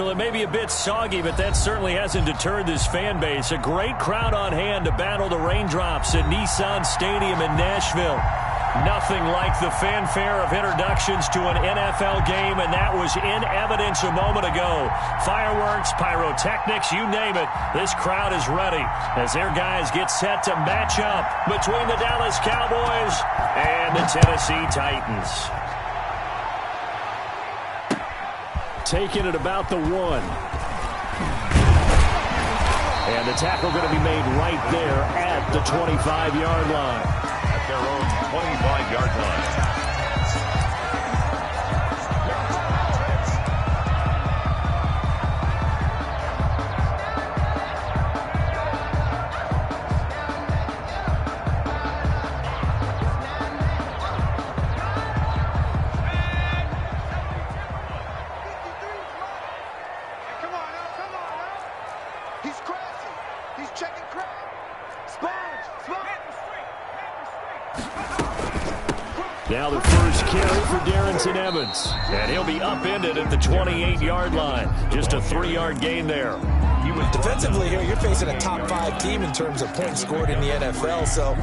Well, it may be a bit soggy, but that certainly hasn't deterred this fan base. A great crowd on hand to battle the raindrops at Nissan Stadium in Nashville. Nothing like the fanfare of introductions to an NFL game, and that was in evidence a moment ago. Fireworks, pyrotechnics, you name it. This crowd is ready as their guys get set to match up between the Dallas Cowboys and the Tennessee Titans. Taking it about the 1. And the tackle going to be made right there at the 25-yard line. At their own 25-yard line. Now the first carry for Dragonz. And he'll be upended at the 28-yard line. Just a 3-yard gain there. Defensively here, you're facing a top-5 team in terms of points scored in the NFL. So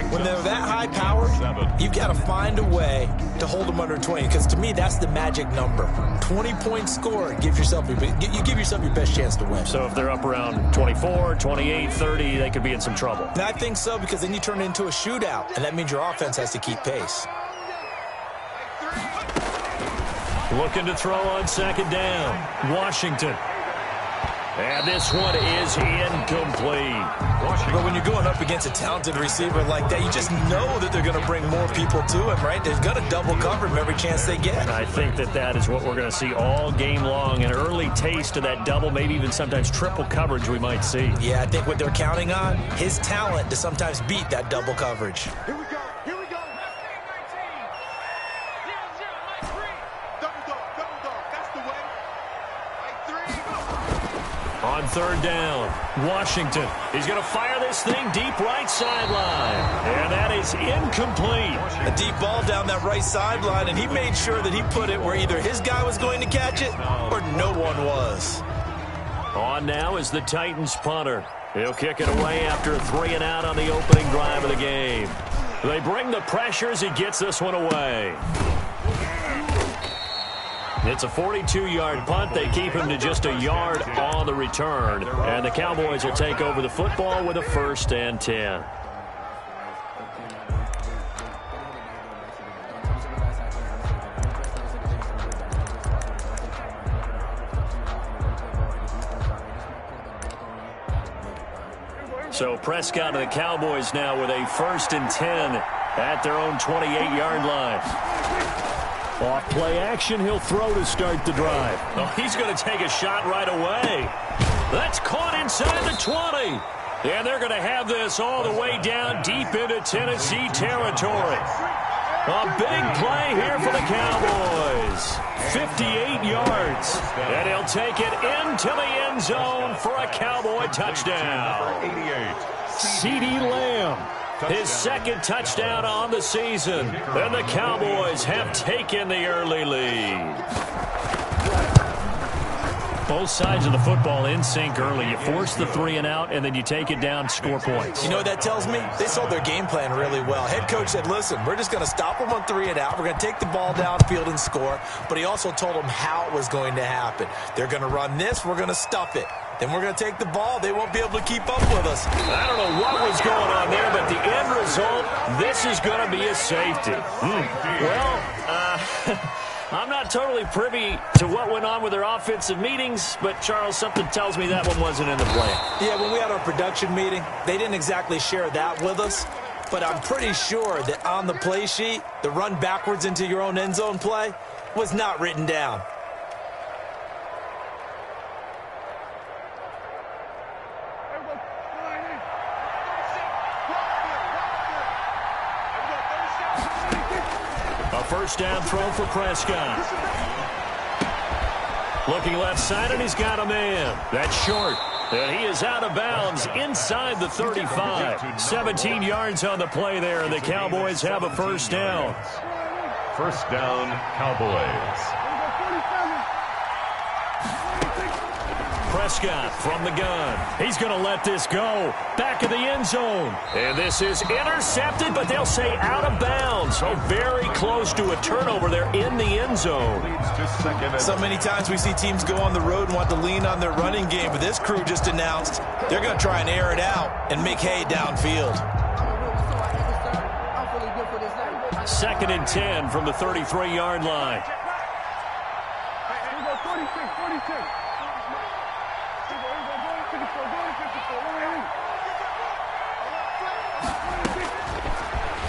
when they're that high-powered, you've got to find a way to hold them under 20. Because to me, that's the magic number. 20 points scored, you give yourself your best chance to win. So if they're up around 24, 28, 30, they could be in some trouble. And I think so, because then you turn it into a shootout, and that means your offense has to keep pace. Looking to throw on second down. Washington. And this one is incomplete. But when you're going up against a talented receiver like that, you just know that they're going to bring more people to him, right? They're going to double cover him every chance they get. I think that is what we're going to see all game long. An early taste of that double, maybe even sometimes triple coverage we might see. Yeah, I think what they're counting on, his talent to sometimes beat that double coverage. Here we go. Here we go. Double dog. That's the way. On third down, Washington. He's going to fire this thing deep right sideline. And that is incomplete. A deep ball down that right sideline, and he made sure that he put it where either his guy was going to catch it or no one was. On now is the Titans punter. He'll kick it away after 3 and out on the opening drive of the game. They bring the pressure as he gets this one away. It's a 42-yard punt. They keep him to just a yard on the return. And the Cowboys will take over the football with a 1st and 10. So Prescott and the Cowboys now with a 1st and 10 at their own 28-yard line. Off play action, he'll throw to start the drive. Oh, he's going to take a shot right away. That's caught inside the 20. And they're going to have this all the way down deep into Tennessee territory. A big play here for the Cowboys. 58 yards. And he'll take it into the end zone for a Cowboy touchdown. 88. CeeDee Lamb. His 2nd touchdown on the season. And the Cowboys have taken the early lead. Both sides of the football in sync early. You force the 3 and out, and then you take it down, score points. You know what that tells me? They sold their game plan really well. Head coach said, listen, we're just going to stop them on 3 and out. We're going to take the ball downfield and score. But he also told them how it was going to happen. They're going to run this. We're going to stuff it. Then we're going to take the ball. They won't be able to keep up with us. I don't know what was going on there, but the end result, this is going to be a safety. Well, I'm not totally privy to what went on with their offensive meetings, but, Charles, something tells me that one wasn't in the plan. Yeah, when we had our production meeting, they didn't exactly share that with us, but I'm pretty sure that on the play sheet, the run backwards into your own end zone play was not written down. First down throw for Prescott. Looking left side, and he's got a man. That's short. And he is out of bounds inside the 35. 17 yards on the play there, and the Cowboys have a first down. First down, Cowboys. Prescott from the gun. He's going to let this go. Back of the end zone. And this is intercepted, but they'll say out of bounds. So very close to a turnover there in the end zone. So many times we see teams go on the road and want to lean on their running game, but this crew just announced they're going to try and air it out and make hay downfield. 2nd and 10 from the 33-yard line.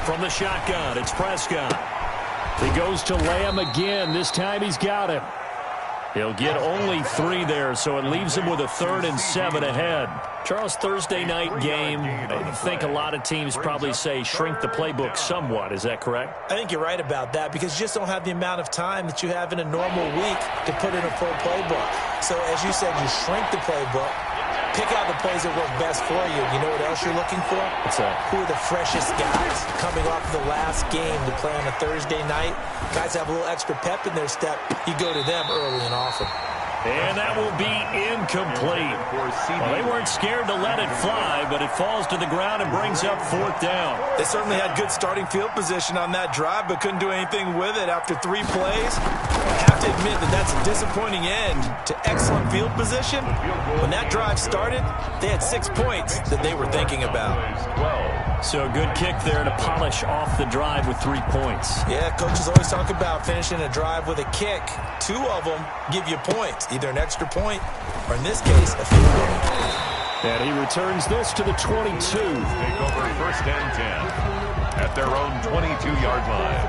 From the shotgun, it's Prescott. He goes to Lamb again. This time he's got him. He'll get only 3 there, so it leaves him with a 3rd and 7 ahead. Charles, Thursday night game, I think a lot of teams probably say shrink the playbook somewhat. Is that correct? I think you're right about that because you just don't have the amount of time that you have in a normal week to put in a full playbook. So as you said, you shrink the playbook, pick out the plays that work best for you. You know what else you're looking for? What's that? Who are the freshest guys coming off the last game to play on a Thursday night? Guys have a little extra pep in their step. You go to them early and often. And that will be incomplete. Well, they weren't scared to let it fly, but it falls to the ground and brings up 4th down. They certainly had good starting field position on that drive, but couldn't do anything with it after 3 plays. I have to admit that that's a disappointing end to excellent field position. When that drive started, they had 6 points that they were thinking about. So a good kick there to polish off the drive with 3 points. Yeah, coaches always talk about finishing a drive with a kick. 2 of them give you points, either an extra point or, in this case, a field goal. And he returns this to the 22. Take over 1st and 10 at their own 22-yard line.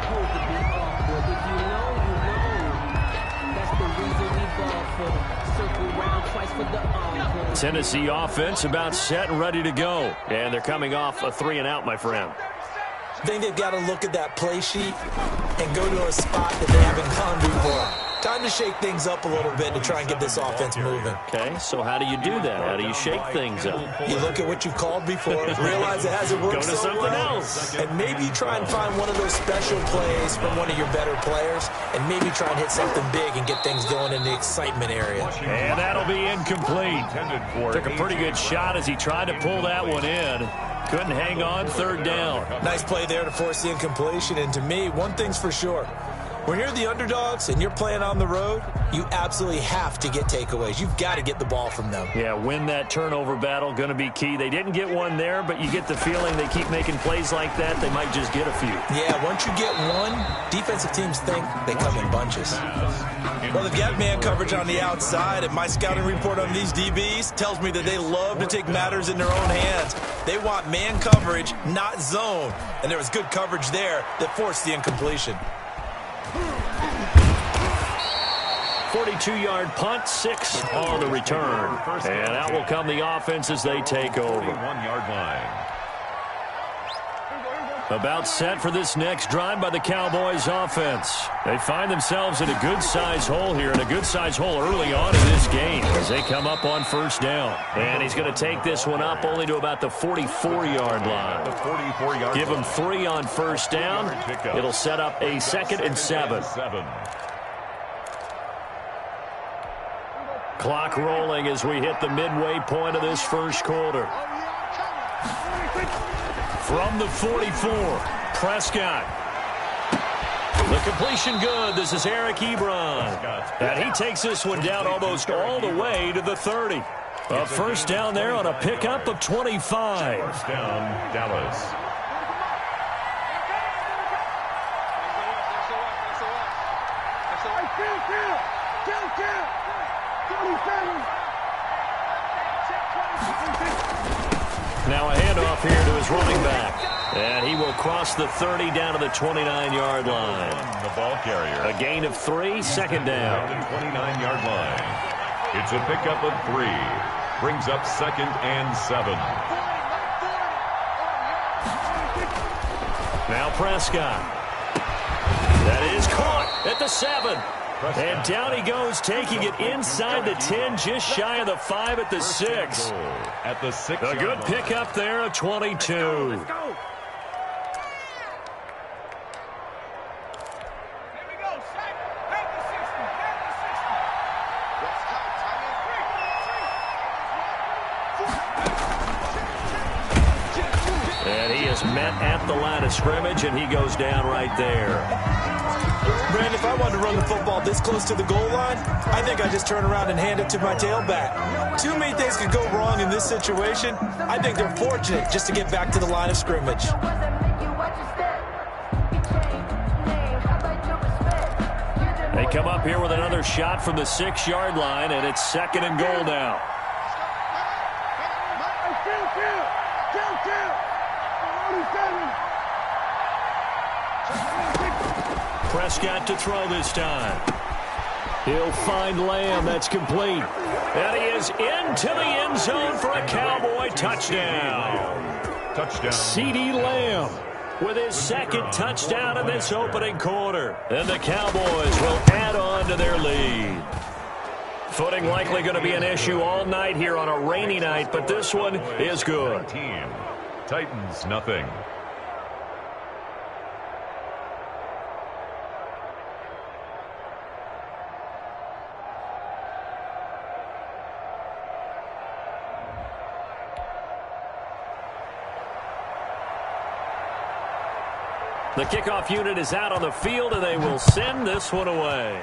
Tennessee offense about set and ready to go. And they're coming off a 3-and-out, my friend. I think they've got to look at that play sheet and go to a spot that they haven't gone before. Time to shake things up a little bit to try and get this offense moving. Okay, so how do you do that? How do you shake things up? You look at what you've called before, realize it hasn't worked Go to so something well, else. and maybe try and find one of those special plays from one of your better players, and maybe try and hit something big and get things going in the excitement area. And that'll be incomplete. Took a pretty good shot as he tried to pull that one in. Couldn't hang on, 3rd down. Nice play there to force the incompletion, and to me, one thing's for sure. When you're the underdogs and you're playing on the road, you absolutely have to get takeaways. You've got to get the ball from them. Yeah, win that turnover battle, going to be key. They didn't get one there, but you get the feeling they keep making plays like that, they might just get a few. Yeah, once you get one, defensive teams think they come in bunches. Well, they've got man coverage on the outside, and my scouting report on these DBs tells me that they love to take matters in their own hands. They want man coverage, not zone. And there was good coverage there that forced the incompletion. 42-yard punt, 6 on the return. And out will come the offense as they take over. 1-yard line. About set for this next drive by the Cowboys offense. They find themselves in a good-sized hole here, and a good-sized hole early on in this game as they come up on 1st down. And he's going to take this one up only to about the 44-yard line. The 44-yard Give him 3 on 1st down. It'll set up a 2nd and 7. Clock rolling as we hit the midway point of this 1st quarter. From the 44, Prescott. The completion good. This is Eric Ebron. And he takes this one down almost all the way to the 30. A 1st down there on a pickup of 25. 1st down, Dallas. Now a handoff here to his running back. And he will cross the 30 down to the 29-yard line. The ball carrier. A gain of 3, 2nd down. The 29-yard line. It's a pickup of 3. Brings up 2nd and 7. Now Prescott. That is caught at the 7. And down he goes, taking it inside the 10, just shy of the 5 at the 6. At the 6. A good pickup there of 22. And he is met at the line of scrimmage, and he goes down right there. Brandon, if I wanted to run the football this close to the goal line, I think I just turn around and hand it to my tailback. Too many things could go wrong in this situation. I think they're fortunate just to get back to the line of scrimmage. They come up here with another shot from the 6-yard line, and it's 2nd and goal now. Prescott to throw this time. He'll find Lamb. That's complete. And he is into the end zone for a Cowboy touchdown. Touchdown. CeeDee Lamb with his 2nd touchdown in this opening quarter. And the Cowboys will add on to their lead. Footing likely going to be an issue all night here on a rainy night, but this one is good. Titans, nothing. The kickoff unit is out on the field, and they will send this one away.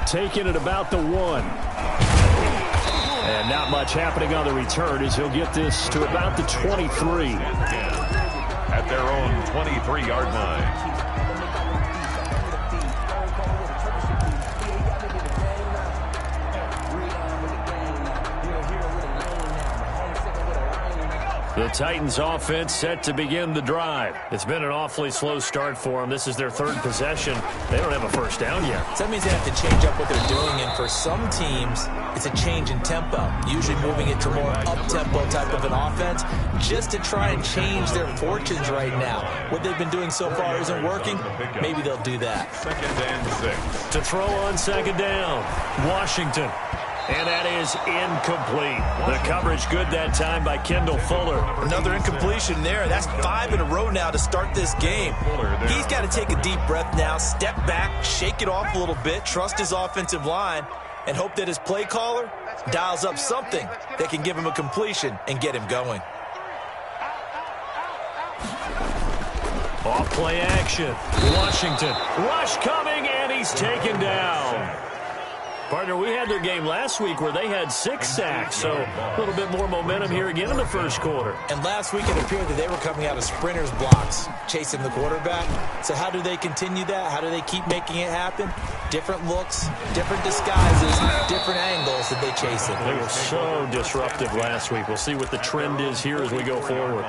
Taking it about the 1. And not much happening on the return as he'll get this to about the 23. At their own 23-yard line. The Titans offense set to begin the drive. It's been an awfully slow start for them. This is their 3rd possession. They don't have a first down yet. So that means they have to change up what they're doing, and for some teams, it's a change in tempo, usually moving it to more up-tempo type of an offense just to try and change their fortunes right now. What they've been doing so far isn't working. Maybe they'll do that. 2nd and 6. To throw on 2nd down, Washington. And that is incomplete. The coverage good that time by Kendall Fuller. Another incompletion there. That's 5 in a row now to start this game. He's got to take a deep breath now, step back, shake it off a little bit, trust his offensive line, and hope that his play caller dials up something that can give him a completion and get him going. Off play action. Washington. Rush coming, and he's taken down. Partner, we had their game last week where they had 6 sacks, so a little bit more momentum here again in the first quarter. And last week it appeared that they were coming out of sprinters blocks, chasing the quarterback. So how do they continue that? How do they keep making it happen? Different looks, different disguises, different angles that they chase it. They were so disruptive last week. We'll see what the trend is here as we go forward.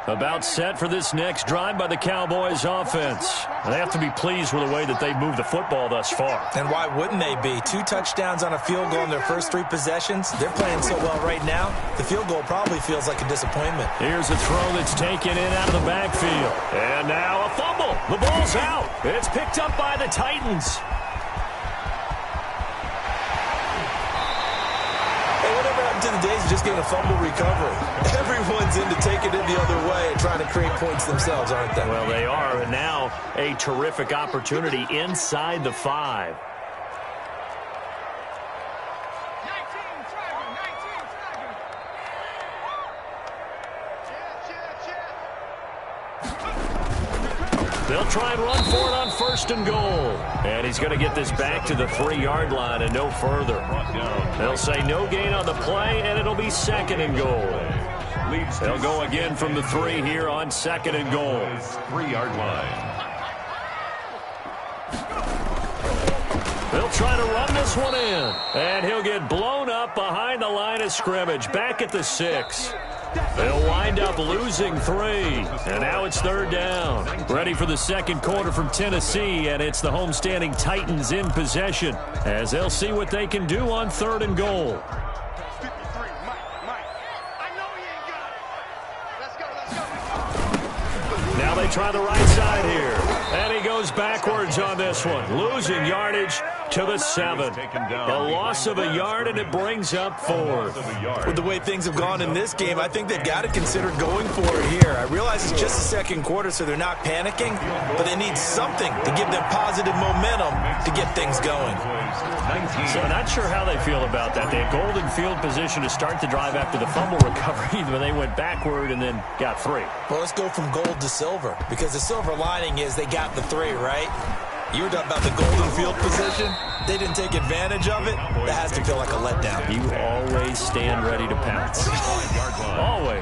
About set for this next drive by the Cowboys offense. They have to be pleased with the way that they've moved the football thus far. And why wouldn't they be? 2 touchdowns on a field goal in their first 3 possessions. They're playing so well right now, the field goal probably feels like a disappointment. Here's a throw that's taken in out of the backfield. And now a fumble. The ball's out. It's picked up by the Titans. To the days of just getting a fumble recovery. Everyone's into taking it the other way and trying to create points themselves, aren't they? Well, they are, and now a terrific opportunity inside the 5. They'll try and run for it on 1st and goal. And he's going to get this back to the 3-yard line and no further. They'll say no gain on the play, and it'll be 2nd and goal. They'll go again from the 3 here on 2nd and goal. 3-yard line. They'll try to run this one in. And he'll get blown up behind the line of scrimmage, back at the 6. They'll wind up losing 3. And now it's 3rd down. Ready for the 2nd quarter from Tennessee, and it's the homestanding Titans in possession as they'll see what they can do on 3rd and goal. Now they try the right side here. And he goes backwards on this one, losing yardage to the 7. A loss of a yard, and it brings up 4th. With the way things have gone in this game, I think they've got to consider going for it here. I realize it's just the second quarter, so they're not panicking, but they need something to give them positive momentum to get things going. So not sure how they feel about that. They had golden field position to start the drive after the fumble recovery, but they went backward and then got 3. Well, let's go from gold to silver, because the silver lining is they got the 3, right? You were talking about the golden field position. They didn't take advantage of it. That has to feel like a letdown. You always stand ready to pounce. Always.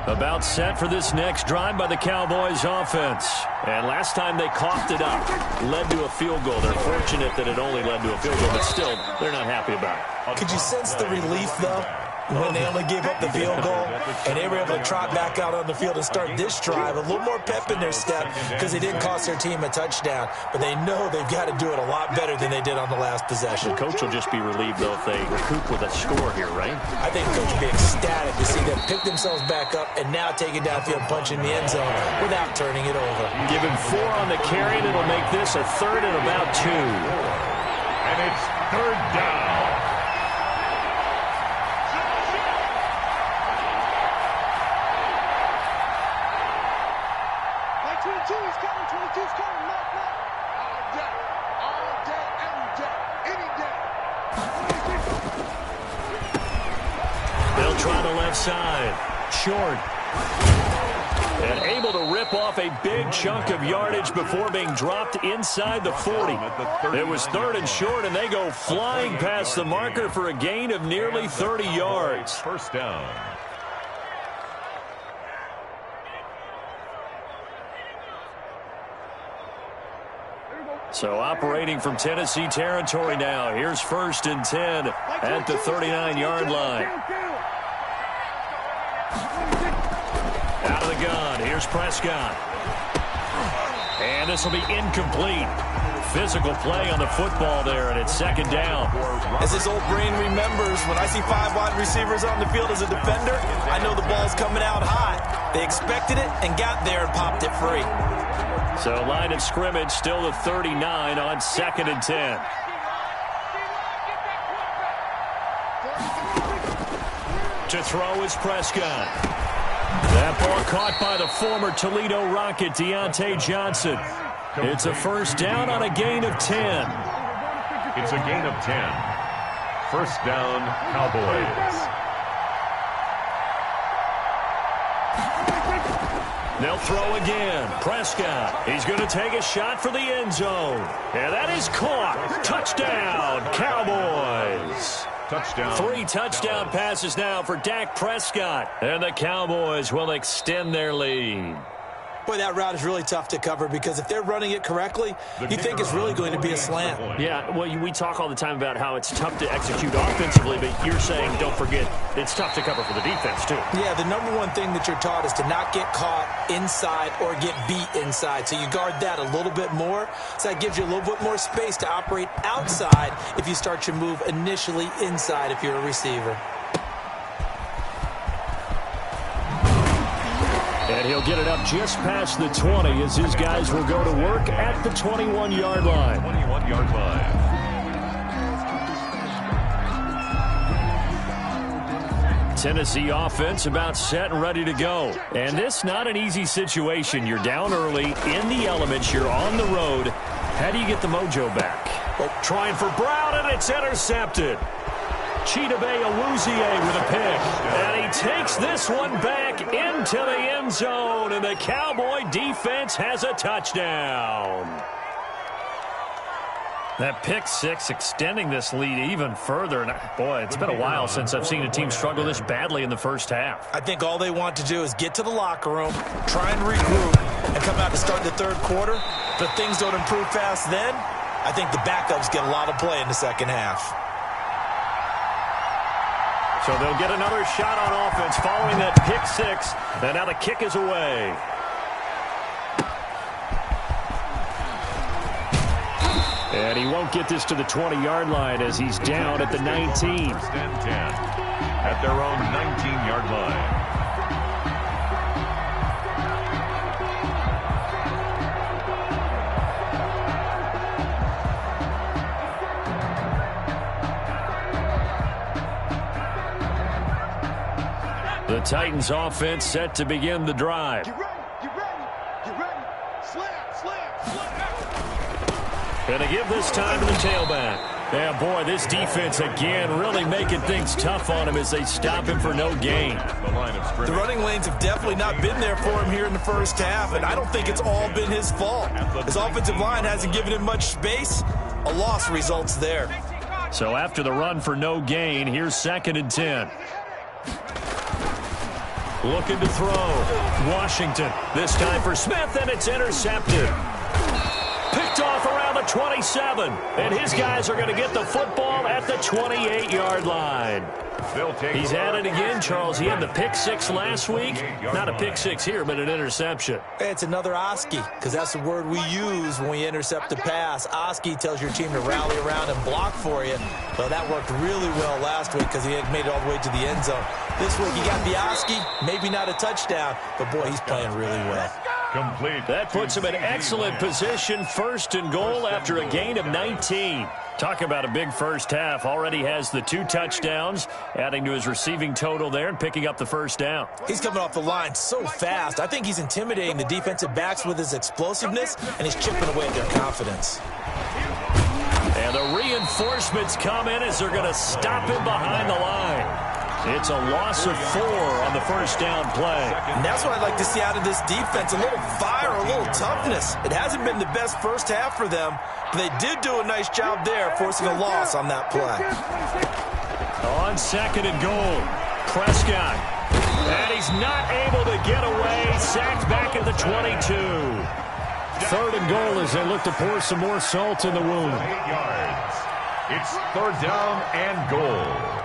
About set for this next drive by the Cowboys offense. And last time they coughed it up, led to a field goal. They're fortunate that it only led to a field goal, but still, they're not happy about it. Could you sense the relief, though, when they only gave up the field goal and they were able to trot back out on the field and start this drive? A little more pep in their step because they didn't cost their team a touchdown, but they know they've got to do it a lot better than they did on the last possession. The coach will just be relieved, though, if they recoup with a score here, right? I think the coach will be ecstatic to see them pick themselves back up and now take it downfield, punch in the end zone without turning it over. Given 4 on the carry, and it'll make this a 3rd and about 2. And it's 3rd down. They'll try the left side. Short. And able to rip off a big chunk of yardage before being dropped inside the 40. It was 3rd and short, and they go flying past the marker for a gain of nearly 30 yards. First down. So operating from Tennessee territory now. Here's 1st and 10 at the 39-yard line. Out of the gun. Here's Prescott. And this will be incomplete. Physical play on the football there, and it's 2nd down. As his old brain remembers, when I see 5 wide receivers on the field as a defender, I know the ball's coming out high. They expected it and got there and popped it free. So line of scrimmage still the 39 on 2nd and 10. To throw is Prescott. That ball caught by the former Toledo Rocket, Deontay Johnson. It's a 1st down on a gain of 10. It's a gain of 10. 1st down, Cowboys. They'll throw again. Prescott. He's going to take a shot for the end zone. And that is caught. Touchdown, Cowboys. Touchdown. 3 touchdown passes now for Dak Prescott. And the Cowboys will extend their lead. Boy, that route is really tough to cover because if they're running it correctly, you think it's really going to be a slant. Yeah, well, we talk all the time about how it's tough to execute offensively, but you're saying, don't forget, it's tough to cover for the defense, too. Yeah, the number one thing that you're taught is to not get caught inside or get beat inside. So you guard that a little bit more. So that gives you a little bit more space to operate outside if you start your move initially inside if you're a receiver. And he'll get it up just past the 20 as his guys will go to work at the 21-yard line. 21-yard line. Tennessee offense about set and ready to go. And this not an easy situation. You're down early, in the elements, you're on the road. How do you get the mojo back? Well, trying for Brown, and it's intercepted. Chidobe Awuzie with a pick. And he takes this one back into the end zone. And the Cowboy defense has a touchdown. That pick 6 extending this lead even further. And boy, it's been a while since I've seen a team struggle this badly in the first half. I think all they want to do is get to the locker room, try and regroup, and come out to start the 3rd quarter. But if things don't improve fast then, I think the backups get a lot of play in the 2nd half. So they'll get another shot on offense following that pick 6. And now the kick is away. And he won't get this to the 20-yard line as he's down at the 19. First and 10 at their own 19-yard line. The Titans offense set to begin the drive. You ready? You ready? You ready? Slam, slam, slam. Going to give this time to the tailback. Yeah, boy, this defense again really making things tough on him as they stop him for no gain. The running lanes have definitely not been there for him here in the first half, and I don't think it's all been his fault. His offensive line hasn't given him much space. A loss results there. So after the run for no gain, here's 2nd and 10. Looking to throw. Washington. This time for Smith, and it's intercepted. Picked off around the 27. And his guys are going to get the football at the 28-yard line. He's at it again, Charles. He had the pick 6 last week. Not a pick 6 here, but an interception. It's another Oski, because that's the word we use when we intercept a pass. Oski tells your team to rally around and block for you. Well, that worked really well last week because he had made it all the way to the end zone. This week he got the Oski, maybe not a touchdown, but boy, he's playing really well. Complete. That puts him in excellent position, 1st and goal after a gain of 19. Talk about a big first half. Already has the 2 touchdowns, adding to his receiving total there and picking up the first down. He's coming off the line so fast. I think he's intimidating the defensive backs with his explosiveness, and he's chipping away at their confidence. And the reinforcements come in as they're going to stop him behind the line. It's a loss of 4 on the first down play. And that's what I'd like to see out of this defense, a little fire, a little toughness. It hasn't been the best first half for them, but they did do a nice job there, forcing a loss on that play. On 2nd and goal, Prescott. And he's not able to get away, sacked back at the 22. 3rd and goal as they look to pour some more salt in the wound. 8 yards. It's 3rd down and goal.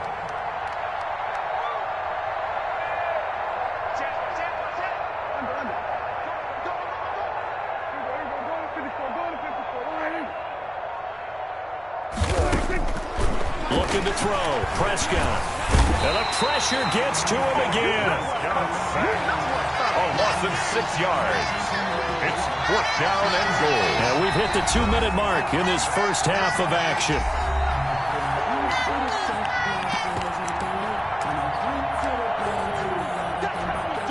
Looking to throw. Prescott. And the pressure gets to him again. A loss of 6 yards. It's 4th down and goal. And we've hit the 2-minute mark in this first half of action.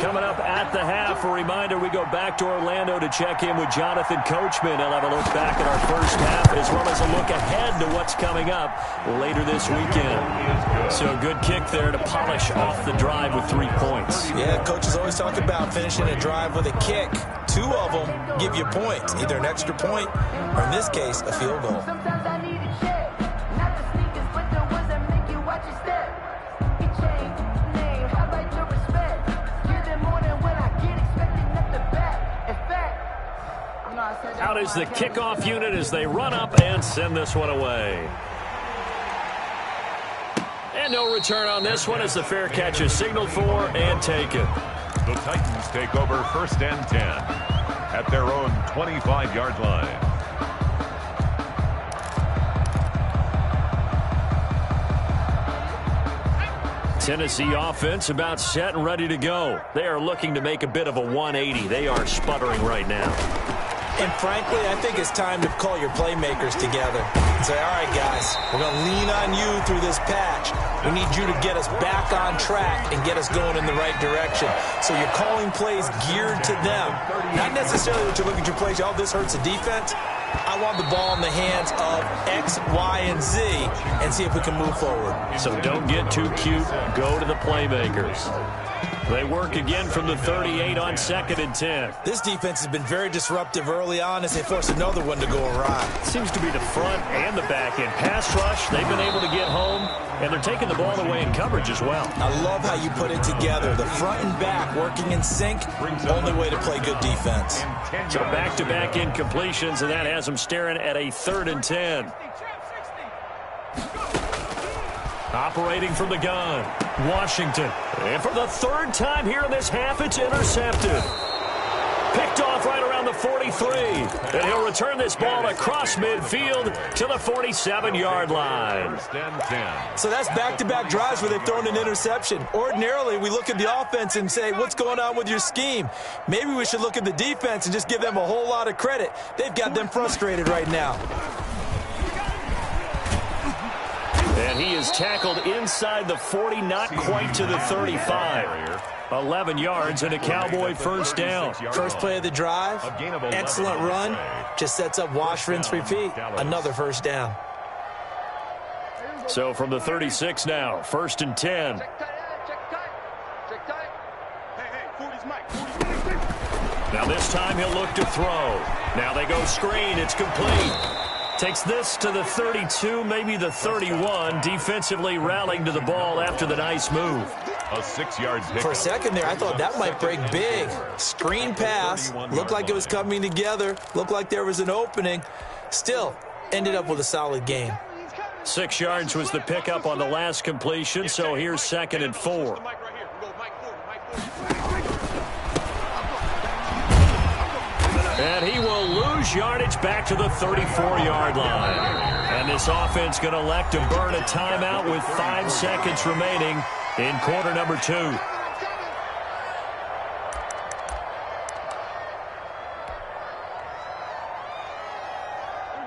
Coming up at the half, a reminder, we go back to Orlando to check in with Jonathan Coachman. He'll have a look back at our first half as well as a look ahead to what's coming up later this weekend. So a good kick there to polish off the drive with 3 points. Yeah, coaches always talk about finishing a drive with a kick. 2 of them give you points, either an extra point or, in this case, a field goal. Out is the kickoff unit as they run up and send this one away. And no return on this one as the fair catch is signaled for and taken. The Titans take over 1st and 10 at their own 25-yard line. Tennessee offense about set and ready to go. They are looking to make a bit of a 180. They are sputtering right now. And frankly, I think it's time to call your playmakers together and say, all right, guys, we're going to lean on you through this patch. We need you to get us back on track and get us going in the right direction. So you're calling plays geared to them. Not necessarily that you look at your plays, oh, this hurts the defense. I want the ball in the hands of X, Y, and Z and see if we can move forward. So don't get too cute. Go to the playmakers. They work again from the 38 on 2nd and 10. This defense has been very disruptive early on as they force another one to go awry. Seems to be the front and the back end. Pass rush, they've been able to get home, and they're taking the ball away in coverage as well. I love how you put it together. The front and back working in sync, only way to play good defense. So back-to-back incompletions, and that has them staring at a 3rd and 10. Operating from the gun, Washington. And for the 3rd time here in this half, it's intercepted. Picked off right around the 43. And he'll return this ball across midfield to the 47-yard line. So that's back-to-back drives where they've thrown an interception. Ordinarily, we look at the offense and say, what's going on with your scheme? Maybe we should look at the defense and just give them a whole lot of credit. They've got them frustrated right now. And he is tackled inside the 40, not quite to the 35. 11 yards and a Cowboy first down. First play of the drive, excellent run, just sets up wash, rinse, repeat. Another first down. So from the 36 now, 1st and 10. Now this time he'll look to throw. Now they go screen. It's complete. Takes this to the 32, maybe the 31. Defensively rallying to the ball after the nice move. A 6-yard pick. For a second there, I thought that might break big. Screen pass. Looked like it was coming together. Looked like there was an opening. Still, ended up with a solid gain. 6 yards was the pickup on the last completion, so here's 2nd and 4. And he will lose yardage back to the 34-yard line. And this offense going to elect to burn a timeout with 5 seconds remaining in quarter number 2.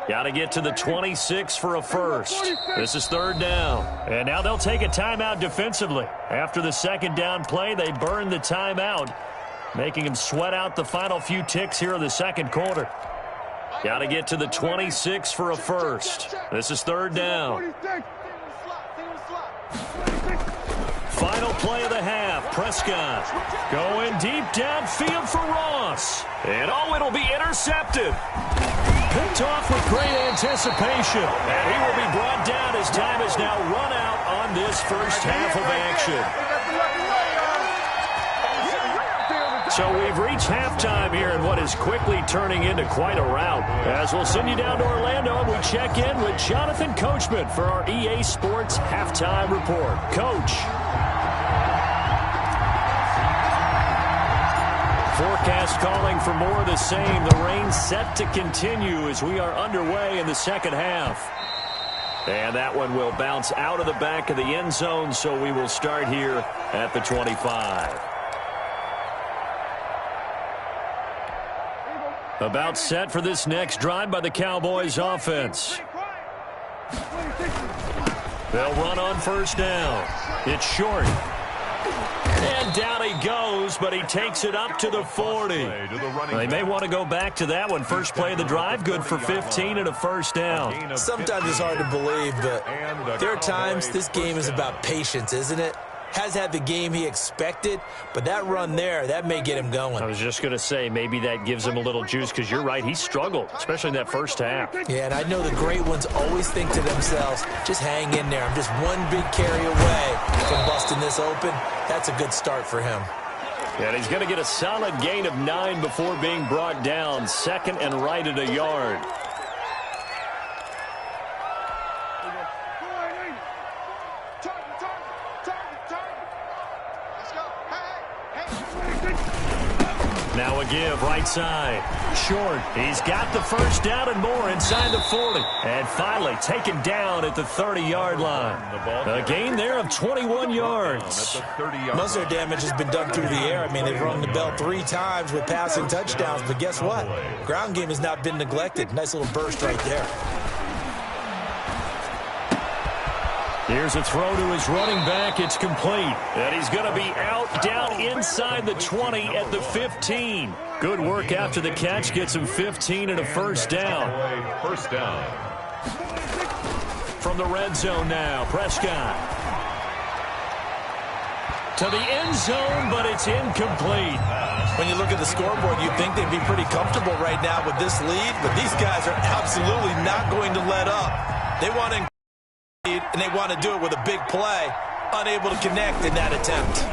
Got to get to the 26 for a first. This is 3rd down. And now they'll take a timeout defensively. After the 2nd down play, they burn the timeout, making him sweat out the final few ticks here in the 2nd quarter. Got to get to the 26 for a first. This is 3rd down. Final play of the half. Prescott going deep downfield for Ross. And it'll be intercepted. Picked off with great anticipation. And he will be brought down as time is now run out on this first half of action. So we've reached halftime here in what is quickly turning into quite a rout. As we'll send you down to Orlando and we check in with Jonathan Coachman for our EA Sports Halftime Report. Coach. Forecast calling for more of the same. The rain set to continue as we are underway in the 2nd half. And that one will bounce out of the back of the end zone, so we will start here at the 25. About set for this next drive by the Cowboys offense. They'll run on 1st down. It's short. And down he goes, but he takes it up to the 40. They may want to go back to that one. First play of the drive, good for 15 and a first down. Sometimes it's hard to believe, but there are times this game is about patience, isn't it? Has had the game he expected, but that run there, that may get him going. I was just going to say, maybe that gives him a little juice, because you're right, he struggled, especially in that first half. Yeah, and I know the great ones always think to themselves, just hang in there. I'm just one big carry away from busting this open. That's a good start for him. And he's going to get a solid gain of 9 before being brought down. 2nd and right at a yard. Now a give, right side. Short. He's got the first down and more inside the 40. And finally taken down at the 30-yard line. A gain there of 21 yards. Most of their damage has been done through the air. I mean, they've rung the bell 3 times with passing touchdowns. But guess what? Ground game has not been neglected. Nice little burst right there. Here's a throw to his running back. It's complete. And he's going to be out down inside the 20 at the 15. Good work after the catch. Gets him 15 and a first down. First down. From the red zone now, Prescott. To the end zone, but it's incomplete. When you look at the scoreboard, you'd think they'd be pretty comfortable right now with this lead, but these guys are absolutely not going to let up. They want to and they want to do it with a big play. Unable to connect in that attempt.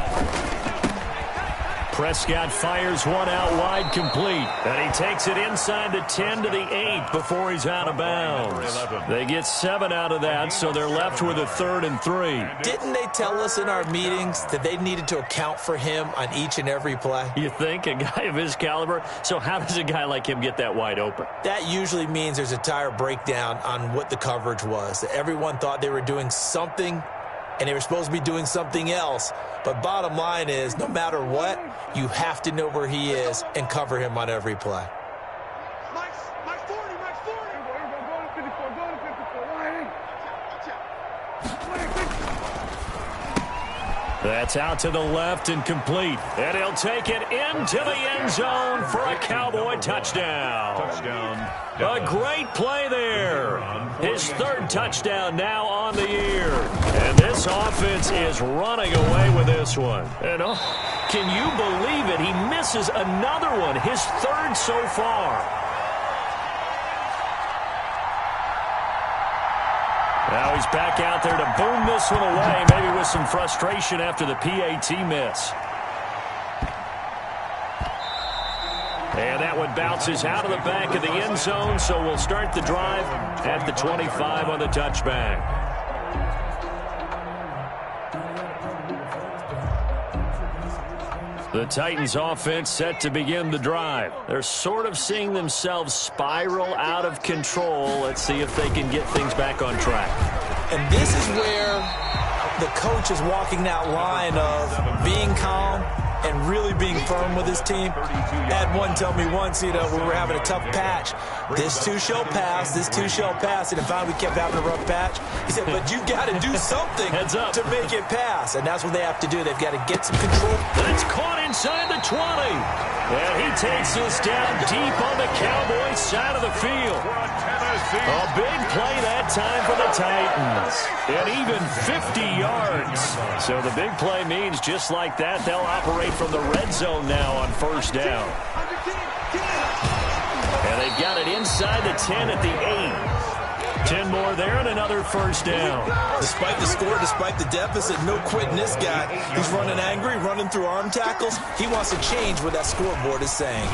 Prescott fires one out wide, complete. And he takes it inside the 10 to the 8 before he's out of bounds. They get 7 out of that, so they're left with a 3rd and 3. Didn't they tell us in our meetings that they needed to account for him on each and every play? You think? A guy of his caliber? So how does a guy like him get that wide open? That usually means there's a tire breakdown on what the coverage was. Everyone thought they were doing something, and they were supposed to be doing something else. But bottom line is, no matter what, you have to know where he is and cover him on every play. Mike's 40, Mike's 40. Go to 54, go to 54. That's out to the left and complete. And he'll take it into the end zone for a Cowboy touchdown. A great play there. His third touchdown now on the year. And this offense is running away with this one. And can you believe it? He misses another one, his third so far. Now he's back out there to boom this one away, maybe with some frustration after the PAT miss. And that one bounces out of the back of the end zone, so we'll start the drive at the 25 on the touchback. The Titans offense set to begin the drive. They're sort of seeing themselves spiral out of control. Let's see if they can get things back on track. And this is where the coach is walking that line of being calm and really being firm with his team. Had one tell me once, we were having a tough patch. This too shall pass, this too shall pass. And finally we kept having a rough patch. He said, but you got to do something to make it pass. And that's what they have to do. They've got to get some control. It's caught inside the 20. And he takes this down deep on the Cowboys side of the field. A big play that time for the Titans. And even 50 yards. So the big play means just like that, they'll operate from the red zone now on first down. And they've got it inside the 10 at the 8. 10 more there and another first down. Despite the score, despite the deficit, no quitting this guy. He's running angry, running through arm tackles. He wants to change what that scoreboard is saying.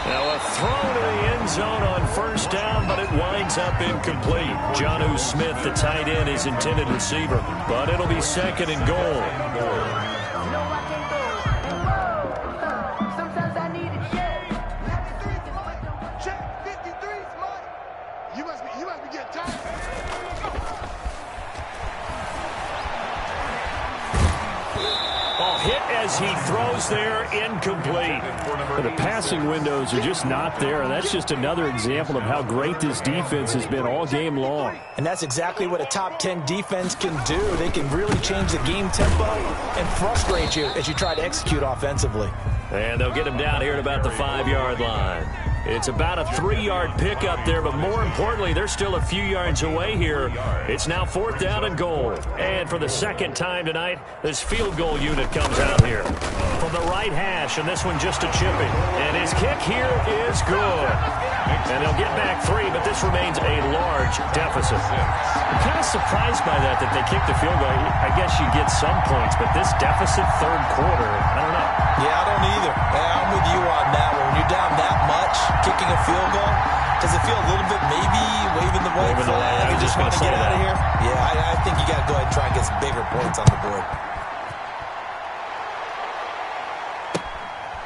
Now a throw to the end zone on first down, but it winds up incomplete. Jonnu Smith, the tight end, is intended receiver, but it'll be second and goal. Hit as he throws there, incomplete. The passing windows are just not there, and that's just another example of how great this defense has been all game long. And that's exactly what a top 10 defense can do. They can really change the game tempo and frustrate you as you try to execute offensively. And they'll get him down here at about the 5-yard line. It's about a 3-yard pickup there, but more importantly, they're still a few yards away here. It's now 4th down and goal. And for the second time tonight, this field goal unit comes out here from the right hash, and this one just a chipping. And his kick here is good. And they'll get back 3, but this remains a large deficit. I'm kind of surprised by that they kicked the field goal. I guess you get some points, but this deficit third quarter, I don't know. Yeah, I don't either. I'm with you on that one. When you're down that much, kicking a field goal, does it feel a little bit maybe waving the white flag and just want to get out of here? Yeah, I think you got to go ahead and try and get some bigger points on the board.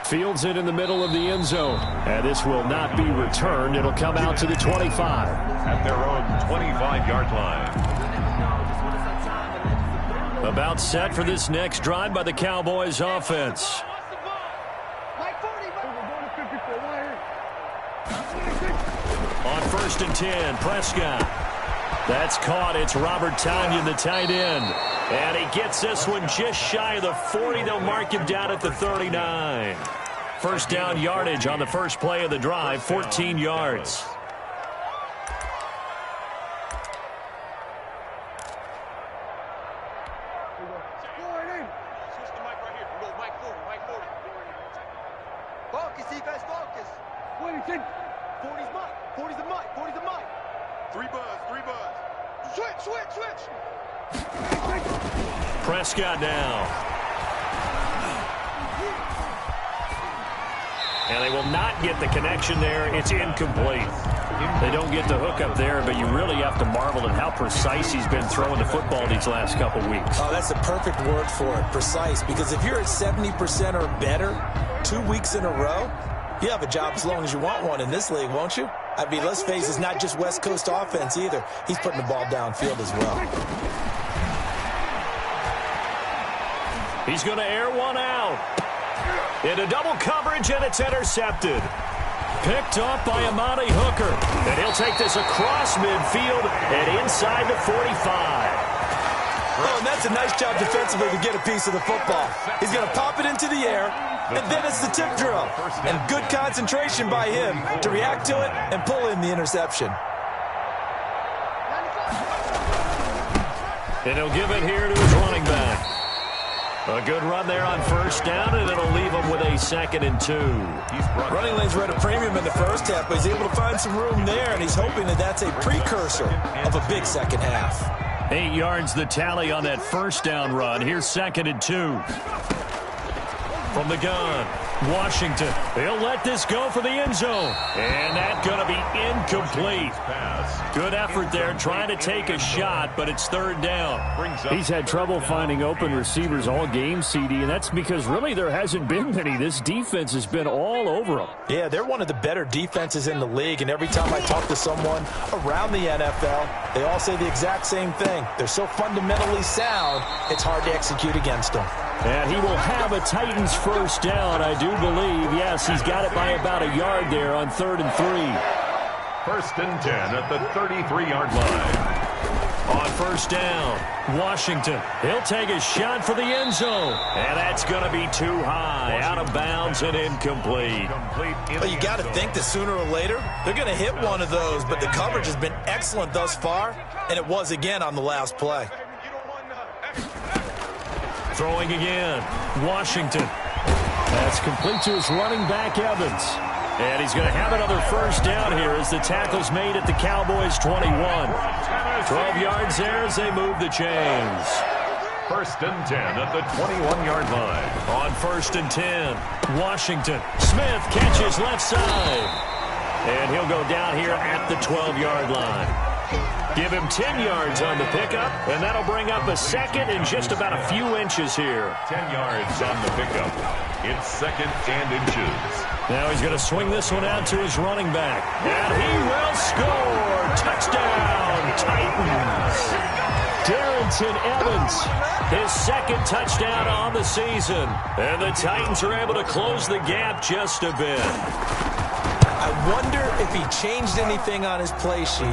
Fields it in the middle of the end zone. And this will not be returned. It'll come out to the 25. At their own 25-yard line. About set for this next drive by the Cowboys offense. On 1st and 10, Prescott. That's caught. It's Robert Tonyan, the tight end. And he gets this one just shy of the 40. They'll mark him down at the 39. First down yardage on the first play of the drive, 14 yards. Focus, defense, focus. 40's Mike. 40's the Mike. 40's the Mike. 3 buzz. Switch. Prescott now. And they will not get the connection there. It's incomplete. They don't get the hook up there, but you really have to marvel at how precise he's been throwing the football these last couple weeks. Oh, that's the perfect word for it, precise. Because if you're at 70% or better 2 weeks in a row, you have a job as long as you want one in this league, won't you? I mean, let's face it, it's not just West Coast offense either. He's putting the ball downfield as well. He's going to air one out. Into double coverage, and it's intercepted. Picked up by Amani Hooker. And he'll take this across midfield and inside the 45. Oh, and that's a nice job defensively to get a piece of the football. He's going to pop it into the air, and then it's the tip drill. And good concentration by him to react to it and pull in the interception. And he'll give it here to his running back. A good run there on first down, and it'll leave him with a 2nd and 2. Running lanes were at a premium in the first half, but he's able to find some room there, and he's hoping that that's a precursor of a big second half. 8 yards the tally on that first down run. Here's 2nd and 2. From the gun, Washington. He'll let this go for the end zone. And that's going to be incomplete. Good effort there trying to take a shot, but it's 3rd down. He's had trouble finding open receivers all game, CD, and that's because really there hasn't been many. This defense has been all over them. Yeah, they're one of the better defenses in the league, and every time I talk to someone around the NFL, they all say the exact same thing. They're so fundamentally sound, it's hard to execute against them. And he will have a Titans first down, I do believe. Yes, he's got it by about a yard there on 3rd and 3. 1st and 10 at the 33-yard line. On first down, Washington. He'll take a shot for the end zone. And that's going to be too high. Out of bounds and incomplete. Well, you got to think that sooner or later, they're going to hit one of those. But the coverage has been excellent thus far. And it was again on the last play. Throwing again, Washington. That's complete to his running back, Evans. And he's going to have another first down here as the tackle's made at the Cowboys' 21. 12 yards there as they move the chains. 1st and 10 at the 21-yard line. On 1st and 10, Washington. Smith catches left side. And he'll go down here at the 12-yard line. Give him 10 yards on the pickup, and that'll bring up a 2nd and just about a few inches here. 10 yards on the pickup. It's 2nd and inches. Now he's going to swing this one out to his running back. And he will score. Touchdown, Titans. Darrington Evans, his 2nd touchdown on the season. And the Titans are able to close the gap just a bit. I wonder if he changed anything on his play sheet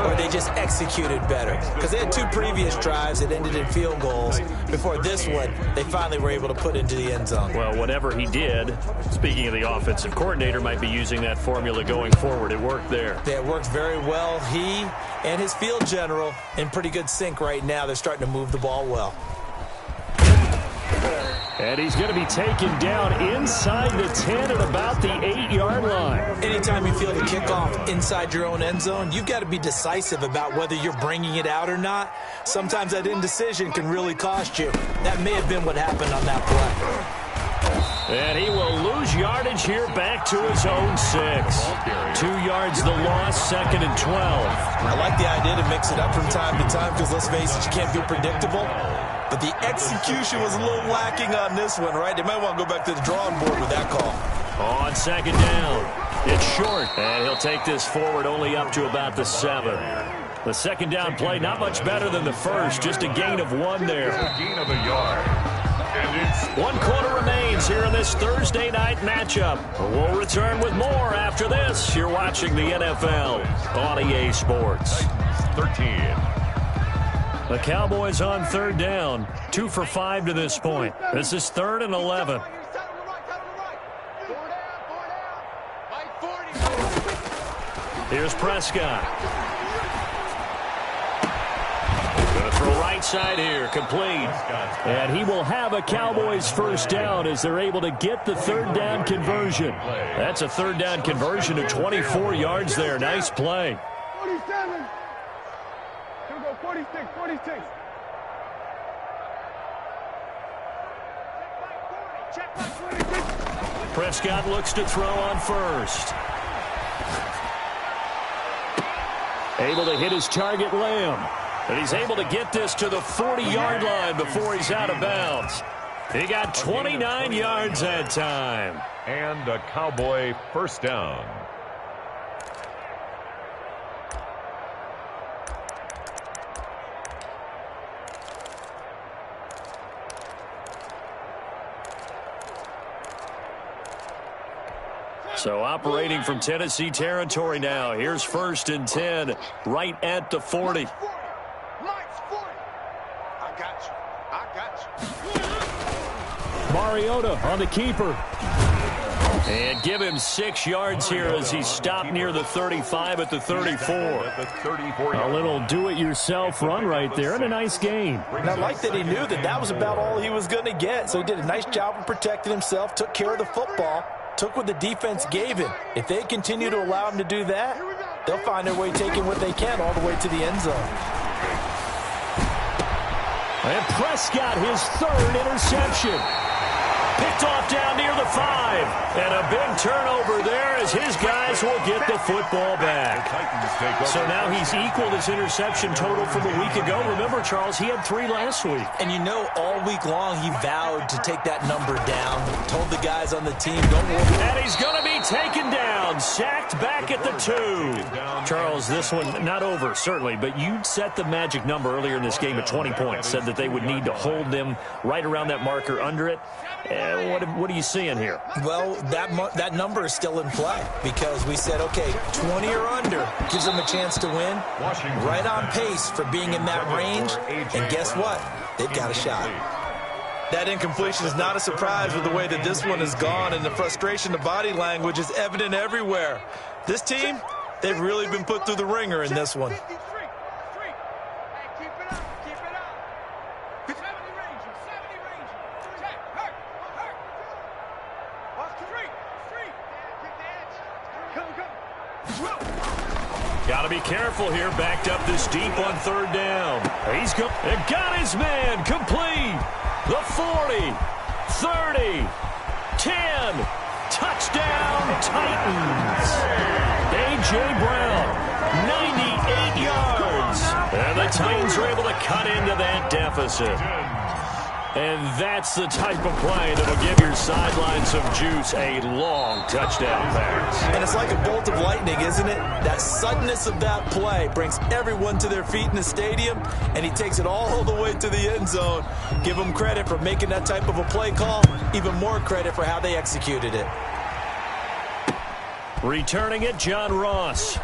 or they just executed better. Because they had 2 previous drives that ended in field goals. Before this one, they finally were able to put into the end zone. Well, whatever he did, speaking of the offensive coordinator, might be using that formula going forward. It worked there. Yeah, it worked very well. He and his field general in pretty good sync right now. They're starting to move the ball well. And he's going to be taken down inside the 10 at about the 8-yard line. Anytime you feel the kickoff inside your own end zone, you've got to be decisive about whether you're bringing it out or not. Sometimes that indecision can really cost you. That may have been what happened on that play. And he will lose yardage here back to his own 6. 2 yards the loss, 2nd and 12. I like the idea to mix it up from time to time because, let's face it, you can't be predictable. But the execution was a little lacking on this one, right? They might want to go back to the drawing board with that call. On 2nd down, it's short. And he'll take this forward only up to about the 7. The 2nd down play, not much better than the first. Just a gain of 1 there. A gain of a yard. And it's 1 quarter remains here in this Thursday night matchup. We'll return with more after this. You're watching the NFL on EA Sports. 13. The Cowboys on 3rd down. 2 for 5 to this point. This is 3rd and 11. Here's Prescott. Going to throw right side here. Complete. And he will have a Cowboys first down as they're able to get the 3rd down conversion. That's a 3rd down conversion of 24 yards there. Nice play. 47. 46, 46. Prescott looks to throw on first. Able to hit his target, Lamb. But he's able to get this to the 40-yard line before he's out of bounds. He got 29 yards that time. And a Cowboy first down. So operating from Tennessee territory now. Here's 1st and 10 right at the 40. Mariota on the keeper. And give him 6 yards here as he stopped near the 35 at the 34. A little do-it-yourself run right there and a nice gain. And I like that he knew that that was about all he was going to get. So he did a nice job of protecting himself, took care of the football, took what the defense gave him. If they continue to allow him to do that, they'll find their way taking what they can all the way to the end zone. And Prescott, his 3rd interception. Picked off down near the 5. And a big turnover there as his guys will get the football back. So now he's equaled his interception total from a week ago. Remember, Charles, he had 3 last week. And you know, all week long he vowed to take that number down. Told the guys on the team, don't worry. And he's going to be taken down. Sacked back at the 2. Charles, this one not over, certainly. But you set the magic number earlier in this game at 20 points. Said that they would need to hold them right around that marker under it. What are you seeing here? Well, that number is still in play because we said, okay, 20 or under gives them a chance to win. Right on pace for being in that range. And guess what? They've got a shot. That incompletion is not a surprise with the way that this one has gone, and the frustration, the body language is evident everywhere. This team, they've really been put through the ringer in this one. Got to be careful here. Backed up this deep on 3rd down. He's got his man complete. The 40, 30, 10. Touchdown, Titans. A.J. Brown, 98 yards. And the Titans are able to cut into that deficit. And that's the type of play that will give your sideline some juice. A long touchdown pass. And it's like a bolt of lightning, isn't it? That suddenness of that play brings everyone to their feet in the stadium, and he takes it all the way to the end zone. Give him credit for making that type of a play call. Even more credit for how they executed it. Returning it, John Ross.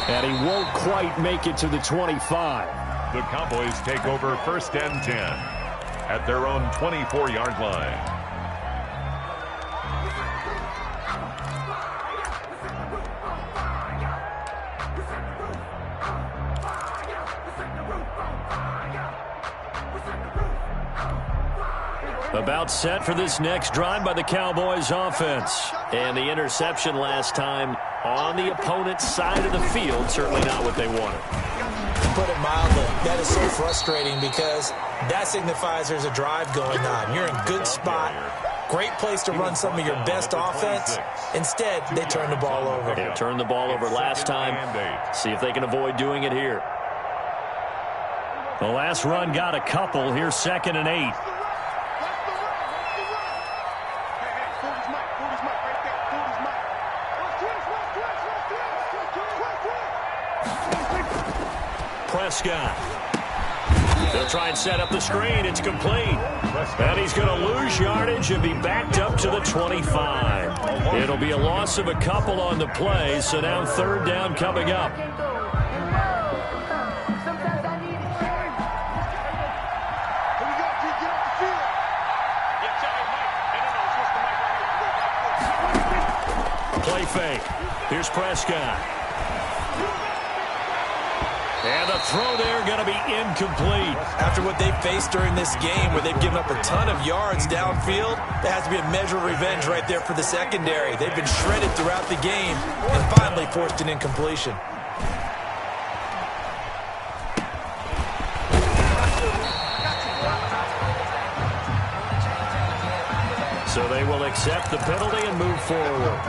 And he won't quite make it to the 25. The Cowboys take over 1st and 10 at their own 24-yard line. About set for this next drive by the Cowboys offense. And the interception last time on the opponent's side of the field, certainly not what they wanted. Put it mildly, that is so frustrating because that signifies there's a drive going on. You're in a good spot, great place to run some of your best offense. Instead, they turn the ball over. They turned the ball over last time. See if they can avoid doing it here. The last run got a couple. Here's 2nd and 8. Prescott. They'll try and set up the screen. It's complete. And he's going to lose yardage and be backed up to the 25. It'll be a loss of a couple on the play, so now 3rd down coming up. Play fake. Here's Prescott. And the throw there going to be incomplete. After what they've faced during this game where they've given up a ton of yards downfield, there has to be a measure of revenge right there for the secondary. They've been shredded throughout the game and finally forced an incompletion. So they will accept the penalty and move forward.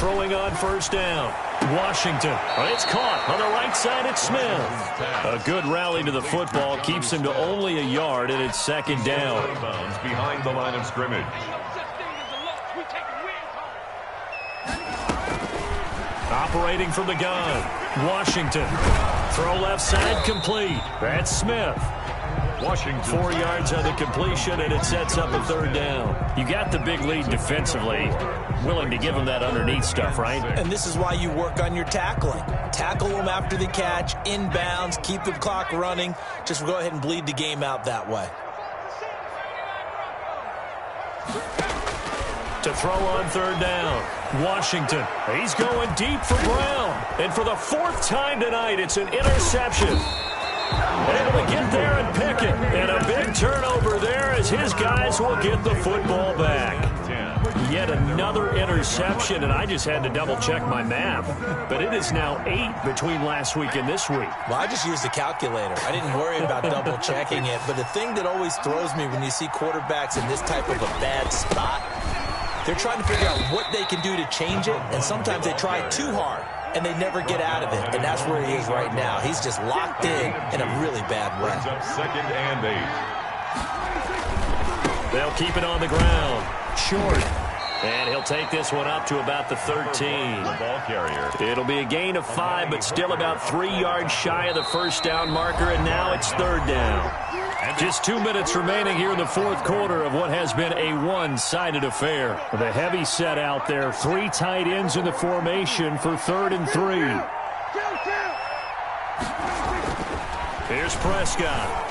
Throwing on 1st down. Washington. It's caught on the right side. It's Smith. A good rally to the football keeps him to only a yard, and it's 2nd down. Behind the line of scrimmage. operating from the gun. Washington. Throw left side complete. That's Smith. Washington. 4 yards on the completion, and it sets up a third down. You got the big lead defensively. Willing to give them that underneath stuff, right? And this is why you work on your tackling. Tackle them after the catch, inbounds, keep the clock running. Just go ahead and bleed the game out that way. To throw on third down. Washington. He's going deep for Brown. And for the 4th time tonight, it's an interception. Able to get there and pick it. And a big turnover there as his guys will get the football back. Yet another interception, and I just had to double-check my math. But it is now 8 between last week and this week. Well, I just used a calculator. I didn't worry about double-checking it. But the thing that always throws me when you see quarterbacks in this type of a bad spot, they're trying to figure out what they can do to change it, and sometimes they try too hard, and they never get out of it. And that's where he is right now. He's just locked in a really bad way. Brings up 2nd and 8. They'll keep it on the ground. Short. And he'll take this one up to about the 13. The ball carrier. It'll be a gain of 5, but still about 3 yards shy of the first down marker, and now it's third down. Just 2 minutes remaining here in the 4th quarter of what has been a one-sided affair. The heavy set out there. 3 tight ends in the formation for 3rd and 3. Here's Prescott.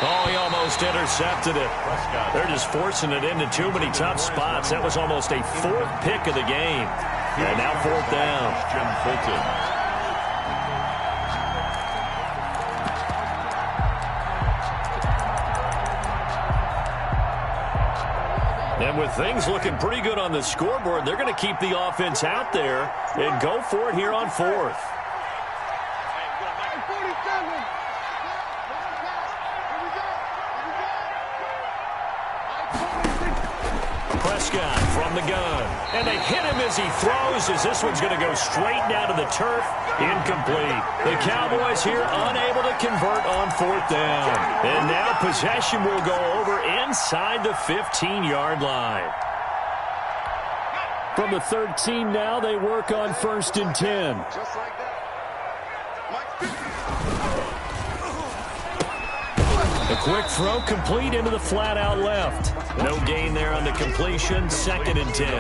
Oh, he almost intercepted it. They're just forcing it into too many tough spots. That was almost a 4th pick of the game. And now 4th down. Jim Fulton. And with things looking pretty good on the scoreboard, they're going to keep the offense out there and go for it here on 4th. Prescott from the gun. And they hit him as he throws, as this one's going to go straight down to the turf. Incomplete. The Cowboys here unable to convert on 4th down. And now possession will go over inside the 15-yard line. From the 13 now, they work on 1st and 10. Just like that. A quick throw complete into the flat-out left. No gain there on the completion. 2nd and 10.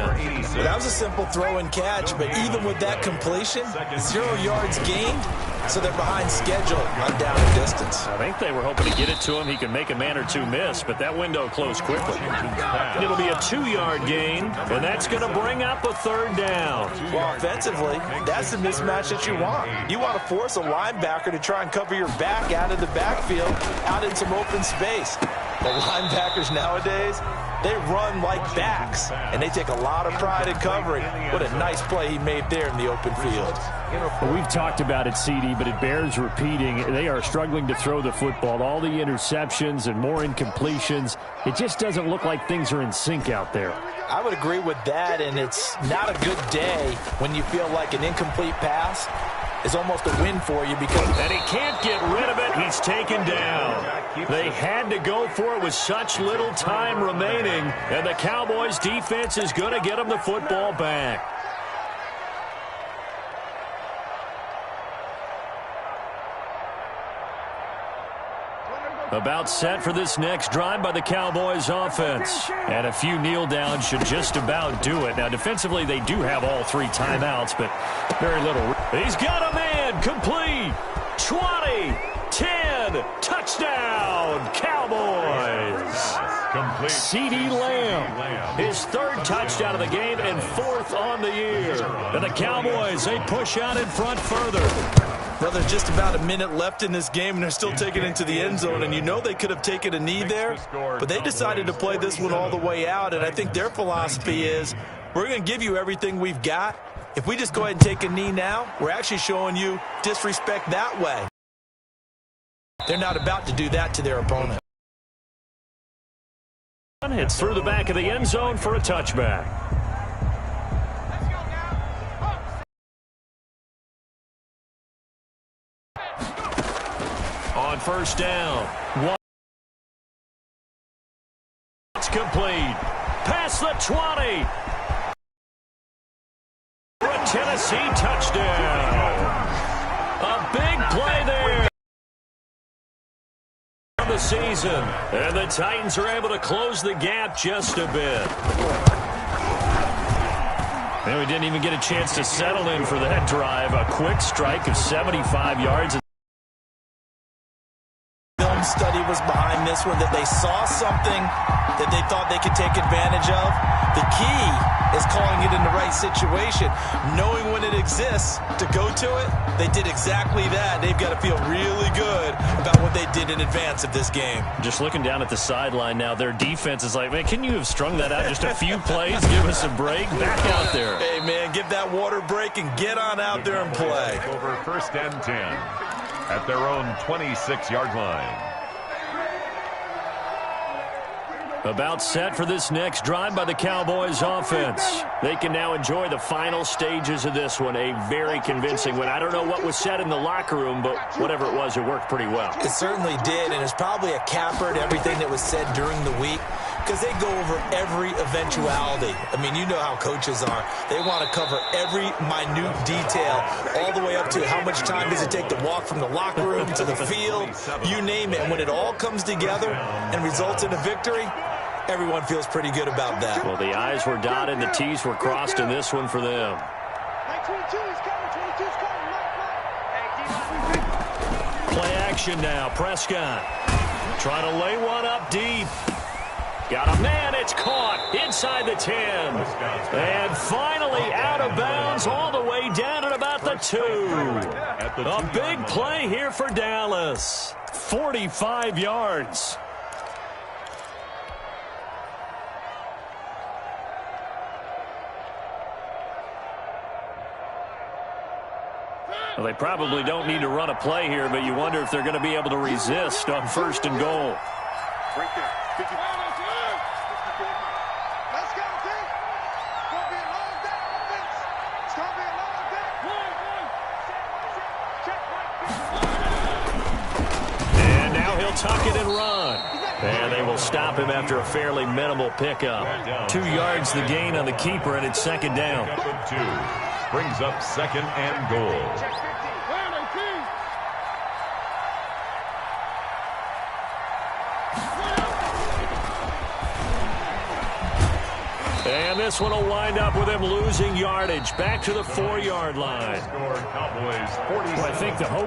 Well, that was a simple throw and catch, but even with that completion, 0 yards gained, so they're behind schedule on down and distance. I think they were hoping to get it to him. He could make a man or two miss, but that window closed quickly. And it'll be a 2-yard gain, and that's going to bring up a 3rd down. Well, offensively, that's the mismatch that you want. You want to force a linebacker to try and cover your back out of the backfield, out in some open space. The linebackers nowadays, they run like backs, and they take a lot of pride in covering. What a nice play he made there in the open field. Well, we've talked about it, CD, but it bears repeating. They are struggling to throw the football. All the interceptions and more incompletions. It just doesn't look like things are in sync out there. I would agree with that, and it's not a good day when you feel like an incomplete pass is almost a win for you because... And he can't get rid of it. He's taken down. They had to go for it with such little time remaining, and the Cowboys defense is going to get them the football back. About set for this next drive by the Cowboys offense. And a few kneel downs should just about do it. Now, defensively, they do have all 3 timeouts, but very little. He's got a man complete. 20, 10, touchdown, Cowboys. Complete. CeeDee Lamb, his 3rd touchdown of the game and 4th on the year. And the Cowboys, they push out in front further. Well, there's just about a minute left in this game, and they're still taking it into the end zone. And you know they could have taken a knee there, but they decided to play this one all the way out. And I think their philosophy is, we're going to give you everything we've got. If we just go ahead and take a knee now, we're actually showing you disrespect that way. They're not about to do that to their opponent. It's through the back of the end zone for a touchback. On 1st down. It's complete. Past the 20. Tennessee touchdown. A big play there. The season, and the Titans are able to close the gap just a bit. And we didn't even get a chance to settle in for that drive. A quick strike of 75 yards. Film study was behind this one, that they saw something that they thought they could take advantage of. The key is calling it in the right situation, knowing when it exists to go to it. They did exactly that. They've got to feel really good about what they did in advance of this game. Just looking down at the sideline now, their defense is like, man, can you have strung that out just a few plays? Give us a break. Back out there. Hey, man, give that water break and get on out there and play. Over 1st and 10 at their own 26-yard line. About set for this next drive by the Cowboys offense. They can now enjoy the final stages of this one. A very convincing one. I don't know what was said in the locker room, but whatever it was, it worked pretty well. It certainly did, and it's probably a capper to everything that was said during the week, because they go over every eventuality. I mean, you know how coaches are. They want to cover every minute detail, all the way up to how much time does it take to walk from the locker room to the field, you name it. And when it all comes together and results in a victory, everyone feels pretty good about that. Well, the I's were dotted, the T's were crossed in this one for them. 22 is coming, 22 is coming. Play action now. Prescott trying to lay one up deep. Got a man. It's caught inside the 10. And finally out of bounds all the way down at about the 2. A big play here for Dallas. 45 yards. Well, they probably don't need to run a play here, but you wonder if they're going to be able to resist on 1st and goal. Right there. 50. Let's go, team. It's going to be a long day offense. It's going to be a long day. And now he'll tuck it and run. And they will stop him after a fairly minimal pickup. 2 yards the gain on the keeper, and it's 2nd down. Brings up 2nd and goal. And this one will wind up with him losing yardage back to the 4-yard line. Cowboys 47. Well, I think the hope